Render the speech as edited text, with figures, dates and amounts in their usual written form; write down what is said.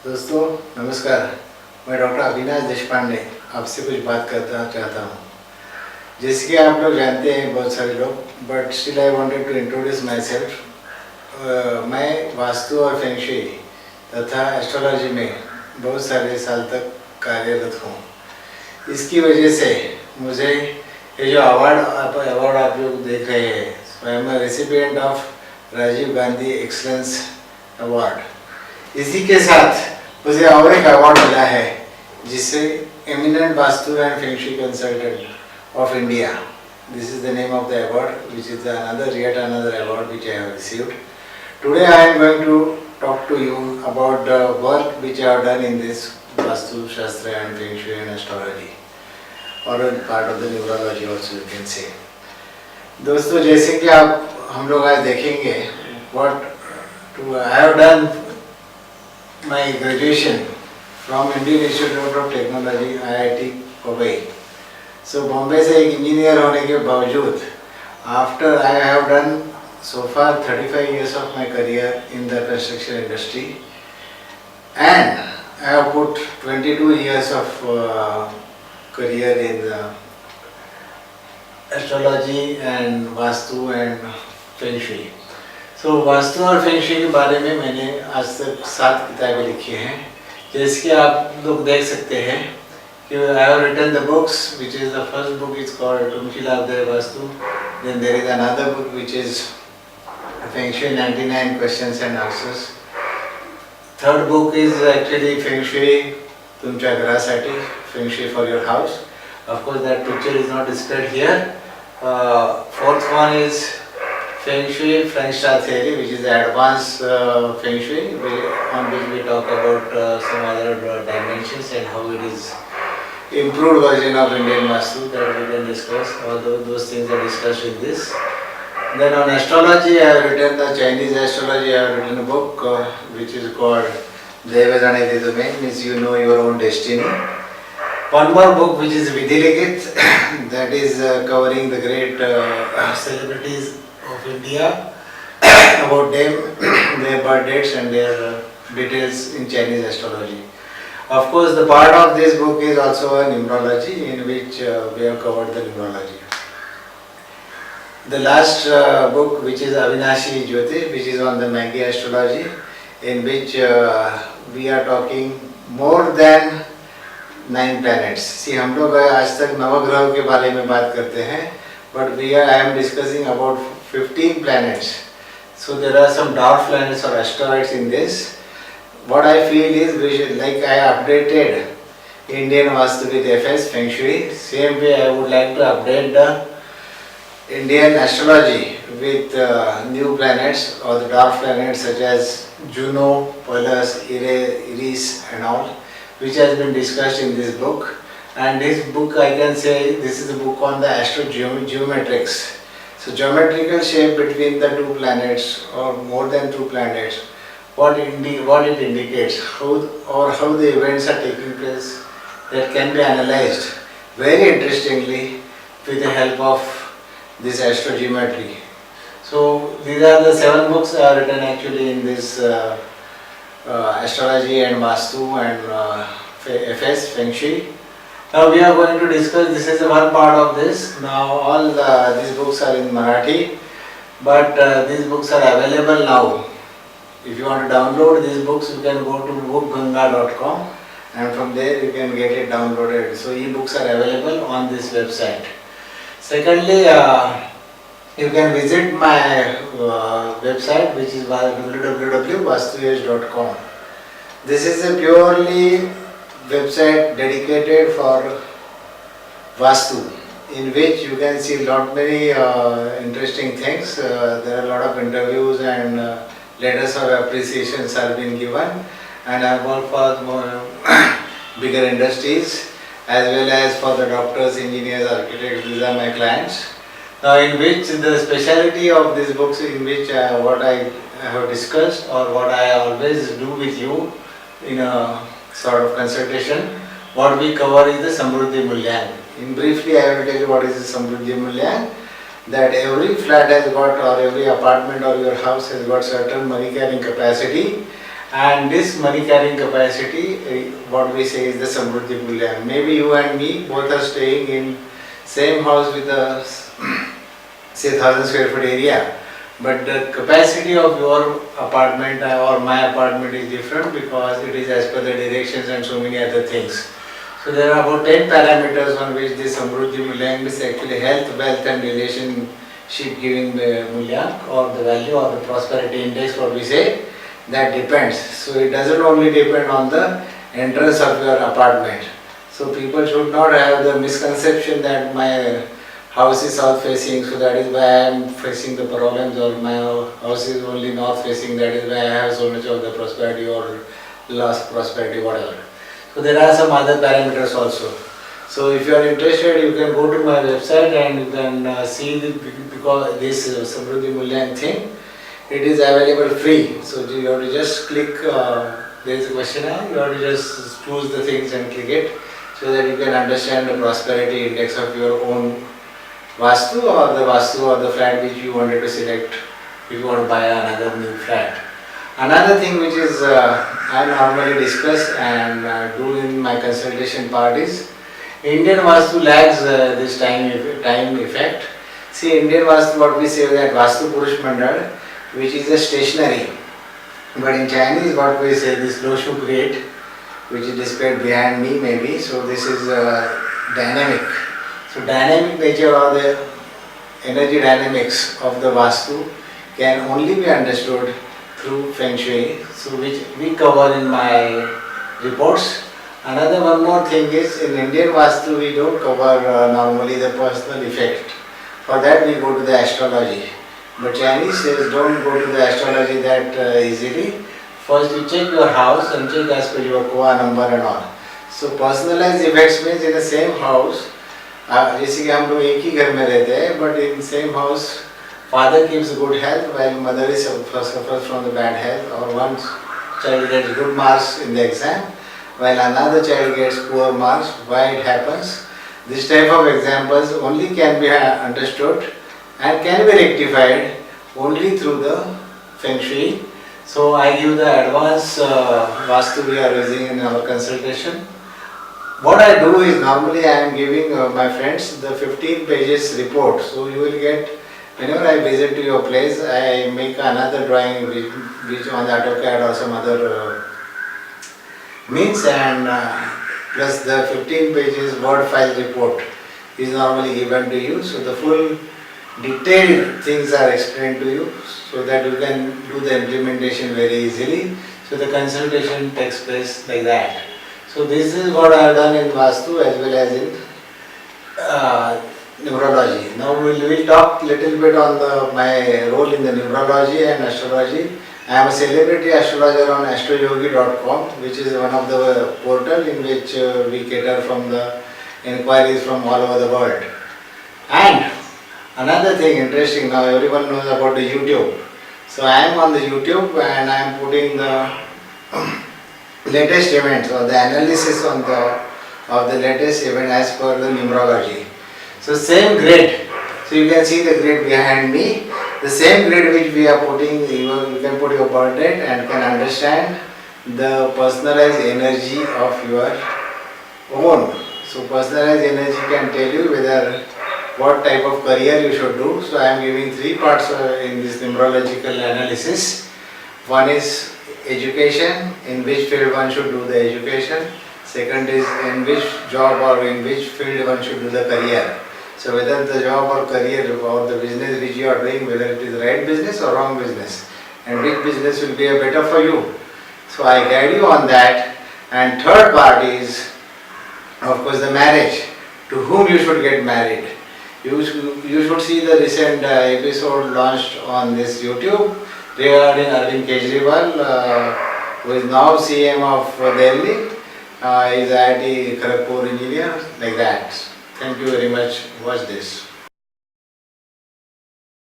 दोस्तों नमस्कार। मैं डॉक्टर अविनाश देशपांडे आपसे कुछ बात करना चाहता हूँ। जैसे कि आप लोग जानते हैं बहुत सारे लोग, but still I wanted to introduce myself. मैं वास्तु और फेंगशुई तथा एस्ट्रोलॉजी में बहुत सारे साल तक कार्यरत हूँ। इसकी वजह से मुझे ये जो अवार्ड आप लोग देख रहे हैं, I am recipient of Rajiv Gandhi excellence award. इसी के साथ मुझे और एक अवार्ड मिला है जिससे eminent vastu and feng shui consultant of India, this is the name of the award, which is yet another award which I have received. Today I am going to talk to you about the work which I have done in this Vastu Shastra and Feng Shui and astrology, or a part of the numerology also you can say. दोस्तों जैसे कि हम लोग आज देखेंगे I have done my graduation from Indian Institute of Technology IIT Mumbai. So Bombay से एक engineer होने के बावजूद after I have done so far 35 years of my career in the construction industry, and I have put 22 years of career in astrology and Vastu and Feng Shui. So vastu और feng shui के बारे में मैंने आज तक 7 किताबें लिखी हैं। जैसे कि आप लोग देख सकते हैं कि I have written the books, which is the first book is called Tumshilabdaya Vastu. Then there is another book which is Feng Shui 99 Questions and Answers. Third book is actually Feng Shui तुमच्या घरासाठी, Feng Shui for your house. Of course that picture is not displayed here. Fourth one is Feng Shui French Star Theory, which is the advanced Feng Shui, on which we talk about some other dimensions and how it is improved version of Indian Vastu that we can discuss. Although those things are discussed in this. Then on astrology, I have written the Chinese astrology. I have written a book which is called Deva Jane Dedume, means you know your own destiny. One more book which is Vidhilikit, that is covering the great celebrities of India, about them, their birth dates and their details in Chinese astrology. Of course, the part of this book is also a numerology, in which we have covered the numerology. The last book, which is Avinashi Jyotish, which is on the Maggi astrology, in which we are talking more than 9 planets. See, हम लोग आज तक नवग्रह के बारे में बात करते हैं, but I am discussing about 15 planets. So there are some dwarf planets or asteroids in this. What I feel is we should, like I updated Indian Vastu with FS Feng Shui, same way I would like to update the Indian astrology with new planets or the dwarf planets such as Juno, Pallas, Eris and all, which has been discussed in this book. And this book, I can say, this is a book on the astrogeometrics. So geometrical shape between the 2 planets or more than 2 planets, what it indicates, how the events are taking place, that can be analyzed very interestingly with the help of this astrogeometry. So these are the 7 books I have written actually in this astrology and Vastu and FS Feng Shui. Now we are going to discuss, this is one part of this. Now all these books are in Marathi, but these books are available now. If you want to download these books, you can go to bookganga.com and from there you can get it downloaded. So e-books are available on this website. Secondly, you can visit my website, which is www.vastuage.com. This is a purely website dedicated for Vastu, in which you can see many interesting things. There are a lot of interviews and letters of appreciations are being given, and I work for more bigger industries as well as for the doctors, engineers, architects. These are my clients. Now, in which the speciality of these books, in which what I have discussed or what I always do with you in a sort of consultation, what we cover is the Samruddhi Mulyan. In briefly, I will tell you what is the Samruddhi Mulyan. That every flat has got, or every apartment or your house has got certain money carrying capacity, And this money carrying capacity, what we say is the Samruddhi Mulya. Maybe you and me both are staying in same house with a say 1000 square foot area, but the capacity of your apartment or my apartment is different because it is as per the directions and so many other things. So there are about 10 parameters on which this Samruddhi Mulyank is actually health, wealth and relationship giving Mulyank, or the value or the prosperity index, what we say, that depends. So it doesn't only depend on the entrance of your apartment. So people should not have the misconception that my house is south facing, so that is why I am facing the problems, or my house is only north facing, that is why I have so much of the prosperity or lost prosperity, whatever. So there are some other parameters also. So if you are interested, you can go to my website and you can see because this Samruddhi Mulyank thing, it is available free. So you have to just click, there is a questionnaire, you have to just choose the things and click it, so that you can understand the prosperity index of your own Vastu, or the Vastu or the flat which you wanted to select if you want to buy another new flat. Another thing which is I normally discuss and do in my consultation part is Indian Vastu lacks this time effect. See, Indian Vastu, what we say that Vastu Purush Mandal, which is a stationary, but in Chinese what we say this Loshu Grade, which is displayed behind me maybe, so this is dynamic. So dynamic nature or the energy dynamics of the Vastu can only be understood through Feng Shui, so which we cover in my reports. Another one more thing is, in Indian Vastu we don't cover normally the personal effect. For that we go to the astrology. But Chinese says don't go to the astrology that easily. First you check your house and check as per your Koa number and all. So personalized effects means in the same house, जैसे कि हम लोग एक ही घर में रहते हैं, but in same house father keeps good health while mother is suffers from the bad health, or one child gets good marks in the exam while another child gets poor marks. Why it happens? This type of examples only can be understood and can be rectified only through the Feng Shui. So I give the advanced Vastu we are using in our consultation. What I do is normally I am giving my friends the 15 pages report. So you will get, whenever I visit to your place, I make another drawing which on the AutoCAD or some other means, and plus the 15 pages word file report is normally given to you. So the full detailed things are explained to you so that you can do the implementation very easily. So the consultation takes place like that. So this is what I have done in Vastu as well as in numerology. Now we will talk little bit on my role in the numerology and astrology. I am a celebrity astrologer on astroyogi.com, which is one of the portal in which we cater from the inquiries from all over the world. And another thing interesting, now everyone knows about the YouTube. So I am on the YouTube and I am putting the latest events or the analysis on of the latest event as per the numerology. So same grid. So you can see the grid behind me. The same grid which we are putting, you can put your birth date and can understand the personalized energy of your own. So personalized energy can tell you whether what type of career you should do. So I am giving three parts in this numerological analysis. One is education, in which field one should do the education. Second is in which job or in which field one should do the career. So whether the job or career or the business which you are doing, whether it is right business or wrong business, and which business will be a better for you. So I guide you on that. And third part is, of course, the marriage. To whom you should get married. You should see the recent episode launched on this YouTube regarding Arvind Kejriwal, who is now CM of Delhi. Is IIT Kharagpur engineer, like that. Thank you very much. Watch this.